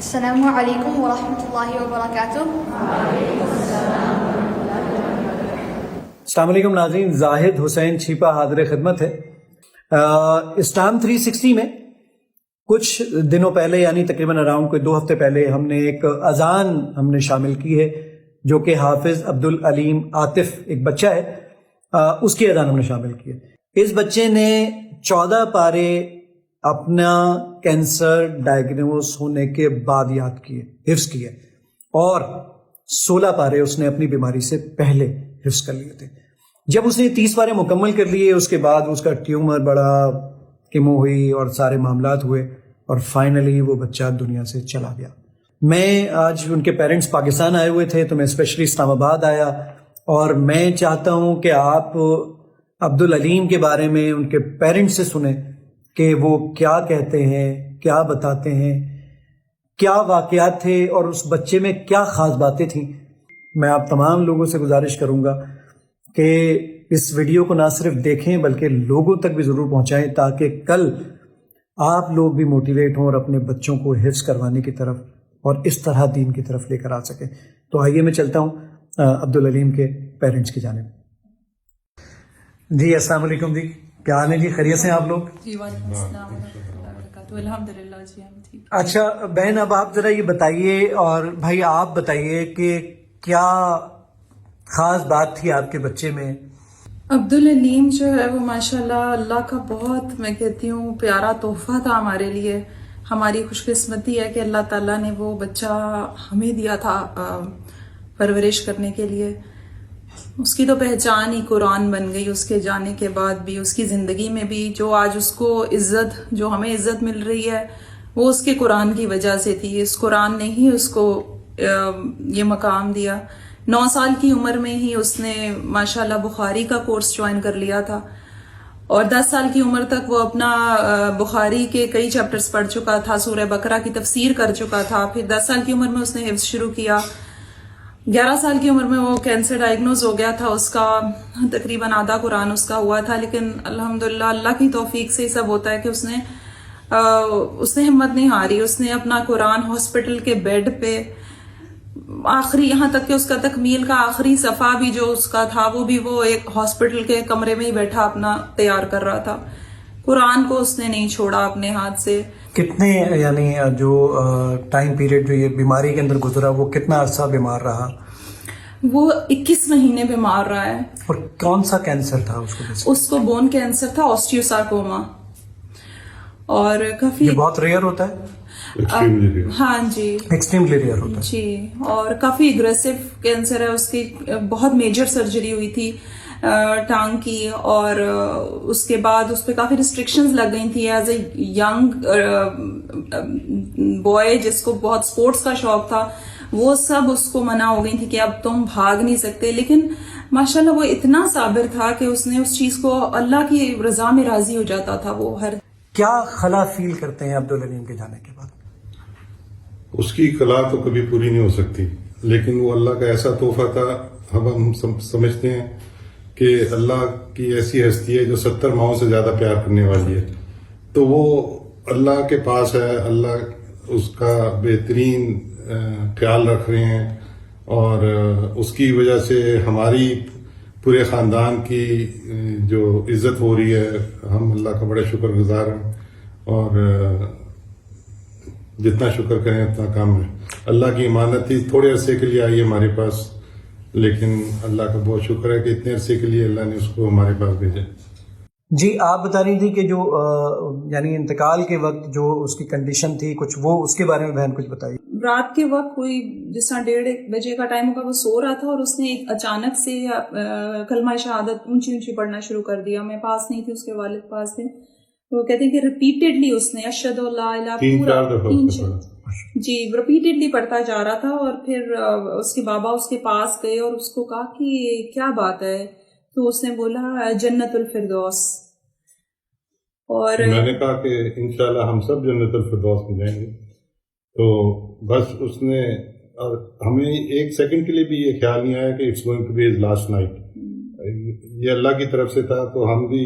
السلام علیکم ورحمۃ اللہ وبرکاتہ۔ السلام علیکم ناظرین، زاہد حسین چھیپا حاضر خدمت ہے۔ اسلام 360 میں کچھ دنوں پہلے، یعنی تقریباً اراؤنڈ کوئی 2 ہفتے پہلے، ہم نے ایک اذان نے شامل کی ہے، جو کہ حافظ عبدالعلیم عاطف ایک بچہ ہے، اس کی اذان ہم نے شامل کی ہے۔ اس بچے نے 14 پارے اپنا کینسر ڈائگنوز ہونے کے بعد یاد کیے، حفظ کیے، اور 16 پارے اس نے اپنی بیماری سے پہلے حفظ کر لیے تھے۔ جب اس نے 30 پارے مکمل کر لیے، اس کے بعد اس کا ٹیومر بڑا، کیمو ہوئی اور سارے معاملات ہوئے، اور فائنلی وہ بچہ دنیا سے چلا گیا۔ میں آج ان کے پیرنٹس پاکستان آئے ہوئے تھے، تو میں اسپیشلی اسلام آباد آیا، اور میں چاہتا ہوں کہ آپ عبدالعلیم کے بارے میں ان کے پیرنٹس سے سنیں کہ وہ کیا کہتے ہیں، کیا بتاتے ہیں، کیا واقعات تھے، اور اس بچے میں کیا خاص باتیں تھیں۔ میں آپ تمام لوگوں سے گزارش کروں گا کہ اس ویڈیو کو نہ صرف دیکھیں بلکہ لوگوں تک بھی ضرور پہنچائیں، تاکہ کل آپ لوگ بھی موٹیویٹ ہوں اور اپنے بچوں کو حفظ کروانے کی طرف اور اس طرح دین کی طرف لے کر آ سکیں۔ تو آئیے میں چلتا ہوں عبدالعلیم کے پیرنٹس کی جانب۔ جی السلام علیکم، جی کیا حال ہے جی؟ خیریت سے ہیں آپ لوگ؟ جی وعلیکم السلام ورحمۃ اللہ وبرکاتہ، الحمدللہ جی ہم ٹھیک۔ اچھا بہن، اب آپ ذرا یہ بتائیے، اور بھائی آپ بتائیے کہ کیا خاص بات تھی آپ کے بچے میں؟ عبدالعلیم جو ہے وہ ماشاءاللہ اللہ کا بہت، میں کہتی ہوں، پیارا تحفہ تھا ہمارے لیے۔ ہماری خوش قسمتی ہے کہ اللہ تعالیٰ نے وہ بچہ ہمیں دیا تھا پرورش کرنے کے لیے۔ اس کی تو پہچان ہی قرآن بن گئی، اس کے جانے کے بعد بھی، اس کی زندگی میں بھی جو آج اس کو عزت، جو ہمیں عزت مل رہی ہے، وہ اس کے قرآن کی وجہ سے تھی۔ اس قرآن نے ہی اس کو یہ مقام دیا۔ 9 سال کی عمر میں ہی اس نے ماشاءاللہ بخاری کا کورس جوائن کر لیا تھا، اور 10 سال کی عمر تک وہ اپنا بخاری کے کئی چیپٹرز پڑھ چکا تھا، سورہ بقرہ کی تفسیر کر چکا تھا۔ پھر 10 سال کی عمر میں اس نے حفظ شروع کیا۔ 11 سال کی عمر میں وہ کینسر ڈائگنوز ہو گیا تھا اس کا، تقریباً آدھا قرآن اس کا ہوا تھا، لیکن الحمدللہ اللہ کی توفیق سے یہ سب ہوتا ہے کہ اس نے ہمت نہیں ہاری۔ اس نے اپنا قرآن ہاسپٹل کے بیڈ پہ آخری، یہاں تک کہ اس کا تکمیل کا آخری صفحہ بھی جو اس کا تھا، وہ بھی وہ ایک ہاسپٹل کے کمرے میں ہی بیٹھا اپنا تیار کر رہا تھا۔ قرآن کو اس نے نہیں چھوڑا اپنے ہاتھ سے۔ کتنے، یعنی جو ٹائم پیریڈ جو یہ بیماری کے اندر گزرا، وہ کتنا عرصہ بیمار رہا؟ وہ 21 مہینے بیمار رہا ہے۔ اور کون سا کینسر تھا اس کو؟ اس کو بون کینسر تھا، آسٹیوسارکوما، اور کافی، یہ بہت ریئر ہوتا ہے؟ ہاں جی، ایکسٹریملی ریئر ہوتا ہے جی، اور کافی اگریسو کینسر ہے۔ اس کی بہت میجر سرجری ہوئی تھی ٹانگ کی، اور اس کے بعد اس پہ کافی ریسٹرکشنز لگ گئی تھی۔ ایز اے ینگ بوائے جس کو بہت سپورٹس کا شوق تھا، وہ سب اس کو منع ہو گئی تھی کہ اب تم بھاگ نہیں سکتے، لیکن ماشاءاللہ وہ اتنا صابر تھا کہ اس نے اس چیز کو اللہ کی رضا میں راضی ہو جاتا تھا۔ وہ ہر کیا خلا فیل کرتے ہیں عبدالعلیم کے جانے کے بعد؟ اس کی خلا تو کبھی پوری نہیں ہو سکتی، لیکن وہ اللہ کا ایسا تحفہ تھا۔ اب ہم سمجھتے ہیں کہ اللہ کی ایسی ہستی ہے جو 70 ماؤں سے زیادہ پیار کرنے والی ہے، تو وہ اللہ کے پاس ہے، اللہ اس کا بہترین خیال رکھ رہے ہیں، اور اس کی وجہ سے ہماری پورے خاندان کی جو عزت ہو رہی ہے، ہم اللہ کا بڑے شکر گزار ہیں، اور جتنا شکر کریں اتنا کم ہے۔ اللہ کی امانت تھی، تھوڑے عرصے کے لیے آئی ہمارے پاس، لیکن اللہ کا بہت شکر ہے کہ اتنے عرصے کے لیے اللہ نے اس کو ہمارے پاس بھیجا۔ جی آپ بتا رہی تھی کہ جو یعنی انتقال کے وقت جو اس کی کنڈیشن تھی کچھ، وہ اس کے بارے میں بہن کچھ بتائیے۔ رات کے وقت کوئی جس طرح 1:30 بجے کا ٹائم ہوگا، وہ سو رہا تھا، اور اس نے اچانک سے کلمہ شہادت اونچی اونچی پڑھنا شروع کر دیا۔ میں پاس نہیں تھی، اس کے والد پاس تھے، تو وہ کہتے ہیں کہ ریپیٹیڈلی اس نے اشہد لا الہ، پورا جی ریپیٹیڈلی پڑھتا جا رہا تھا۔ اور پھر اس کے بابا اس کے پاس گئے اور اس کو کہا کہ کیا بات ہے، تو اس نے بولا جنت الفردوس۔ اور میں نے کہا کہ انشاءاللہ ہم سب جنت الفردوس میں جائیں گے، تو بس اس نے، اور ہمیں ایک سیکنڈ کے لیے بھی یہ خیال نہیں آیا کہ it's going to be his last night. یہ اللہ کی طرف سے تھا، تو ہم بھی،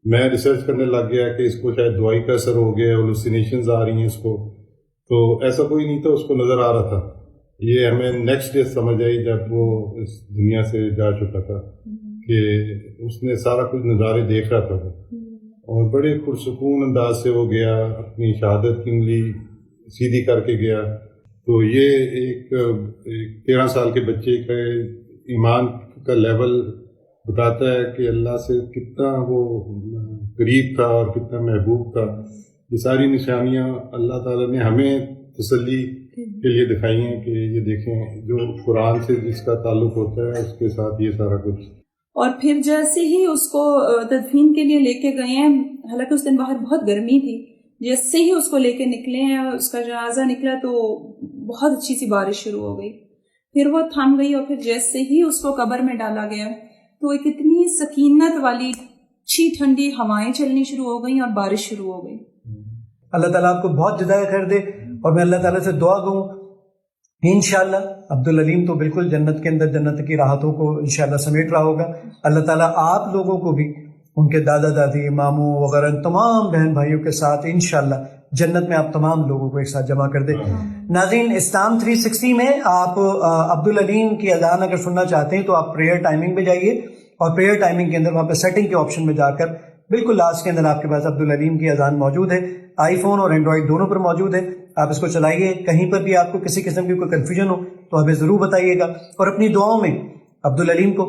میں ریسرچ کرنے لگ گیا کہ اس کو شاید دوائی کا اثر ہو گیا، ہلوسینیشنز آ رہی ہیں اس کو، تو ایسا کوئی نہیں تھا، اس کو نظر آ رہا تھا. یہ ہمیں نیکسٹ ڈے سمجھ آئی جب وہ اس دنیا سے جا چکا تھا کہ اس نے سارا کچھ نظارے دیکھ رہا تھا وہ، اور بڑے پرسکون انداز سے وہ گیا، اپنی شہادت کی انگلی سیدھی کر کے گیا. تو یہ ایک 13 سال کے بچے کا ایمان کا لیول بتاتا ہے کہ اللہ سے کتنا وہ قریب تھا اور کتنا محبوب تھا. یہ ساری نشانیاں اللہ تعالیٰ نے ہمیں تسلی کے لیے دکھائی ہیں کہ یہ دیکھیں جو قرآن سے جس کا تعلق ہوتا ہے اس کے ساتھ یہ سارا کچھ. اور پھر جیسے ہی اس کو تدفین کے لیے لے کے گئے ہیں، حالانکہ اس دن باہر بہت گرمی تھی، جیسے ہی اس کو لے کے نکلے ہیں، اس کا جنازہ نکلا تو بہت اچھی سی بارش شروع ہو گئی. پھر وہ تھم گئی، اور پھر جیسے ہی اس کو قبر میں ڈالا گیا تو ایک اتنی سکینت والی اچھی ٹھنڈی ہوائیں چلنی شروع ہو گئیں اور بارش شروع ہو گئی. اللہ تعالیٰ آپ کو بہت جزائے خیر دے. اور میں اللہ تعالیٰ سے دعا کروں انشاءاللہ عبدالعلیم تو بالکل جنت کے اندر جنت کی راحتوں کو انشاءاللہ سمیٹ رہا ہوگا. اللہ تعالیٰ آپ لوگوں کو بھی ان کے دادا دادی ماموں وغیرہ تمام بہن بھائیوں کے ساتھ انشاءاللہ جنت میں آپ تمام لوگوں کو ایک ساتھ جمع کر دیں. ناظرین، اسلام 360 میں آپ عبدالعلیم کی اذان اگر سننا چاہتے ہیں تو آپ پریئر ٹائمنگ میں جائیے، اور پریئر ٹائمنگ کے اندر وہاں پہ سیٹنگ کے آپشن میں جا کر بالکل لاسٹ کے اندر آپ کے پاس عبدالعلیم کی اذان موجود ہے. آئی فون اور اینڈرائڈ دونوں پر موجود ہے. آپ اس کو چلائیے. کہیں پر بھی آپ کو کسی قسم کی کوئی کنفیوژن ہو تو ہمیں ضرور بتائیے گا، اور اپنی دعاؤں میں عبدالعلیم کو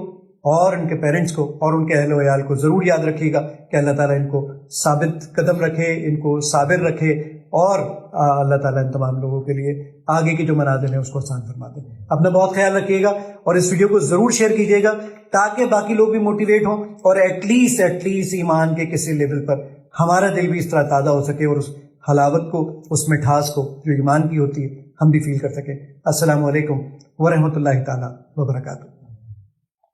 اور ان کے پیرنٹس کو اور ان کے اہل و عیال کو ضرور یاد رکھیے گا کہ اللہ تعالیٰ ان کو ثابت قدم رکھے، ان کو صابر رکھے، اور اللہ تعالیٰ ان تمام لوگوں کے لیے آگے کی جو منازل ہیں اس کو آسان فرما دے. اپنا بہت خیال رکھیے گا، اور اس ویڈیو کو ضرور شیئر کیجیے گا تاکہ باقی لوگ بھی موٹیویٹ ہوں، اور ایٹ لیسٹ ایمان کے کسی لیول پر ہمارا دل بھی اس طرح تازہ ہو سکے، اور اس حلاوت کو، اس مٹھاس کو جو ایمان کی ہوتی ہے ہم بھی فیل کر سکیں. السلام علیکم ورحمۃ اللہ تعالیٰ وبرکاتہ.